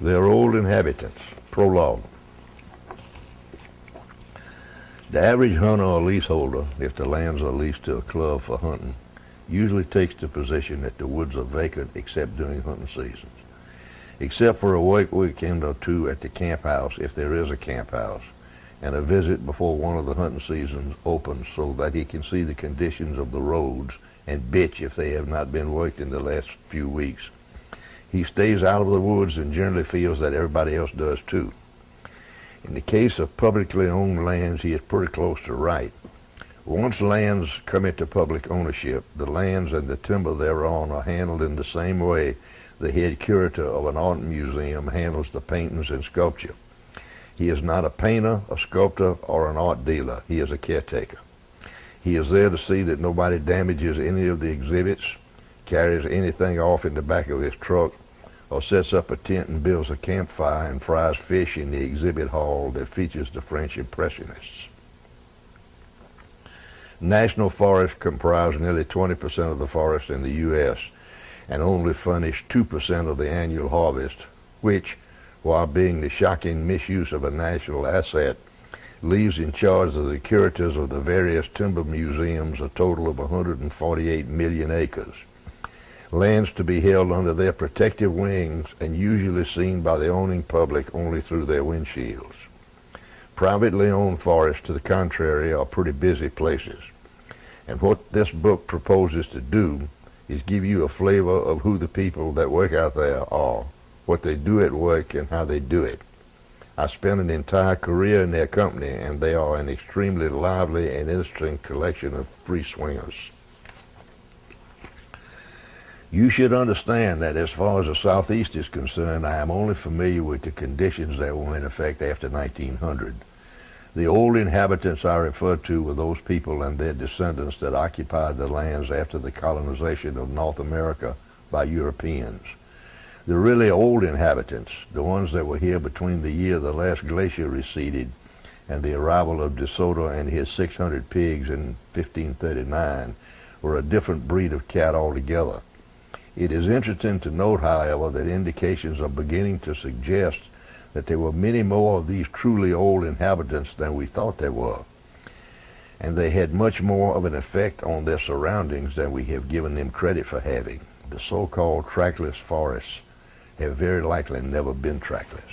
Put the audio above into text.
Their old inhabitants. Prologue. The average hunter or leaseholder, if the lands are leased to a club for hunting, usually takes the position that the woods are vacant except during hunting seasons, except for a weekend or two at the camp house, if there is a camp house, and a visit before one of the hunting seasons opens so that he can see the conditions of the roads and bitch if they have not been worked in the last few weeks. He stays out of the woods and generally feels that everybody else does too. In the case of publicly owned lands, he is pretty close to right. Once lands come into public ownership, the lands and the timber thereon are handled in the same way the head curator of an art museum handles the paintings and sculpture. He is not a painter, a sculptor, or an art dealer. He is a caretaker. He is there to see that nobody damages any of the exhibits, carries anything off in the back of his truck, or sets up a tent and builds a campfire and fries fish in the exhibit hall that features the French Impressionists. National forests comprise nearly 20% of the forest in the U.S. and only furnish 2% of the annual harvest, which, while being the shocking misuse of a national asset, leaves in charge of the curators of the various timber museums a total of 148 million acres. Lands to be held under their protective wings and usually seen by the owning public only through their windshields. Privately owned forests, to the contrary, are pretty busy places. And what this book proposes to do is give you a flavor of who the people that work out there are, what they do at work, and how they do it. I spent an entire career in their company, and they are an extremely lively and interesting collection of free swingers. You should understand that as far as the Southeast is concerned, I am only familiar with the conditions that were in effect after 1900. The old inhabitants I refer to were those people and their descendants that occupied the lands after the colonization of North America by Europeans. The really old inhabitants, the ones that were here between the year the last glacier receded and the arrival of De Soto and his 600 pigs in 1539, were a different breed of cat altogether. It is interesting to note, however, that indications are beginning to suggest that there were many more of these truly old inhabitants than we thought there were, and they had much more of an effect on their surroundings than we have given them credit for having. The so-called trackless forests have very likely never been trackless.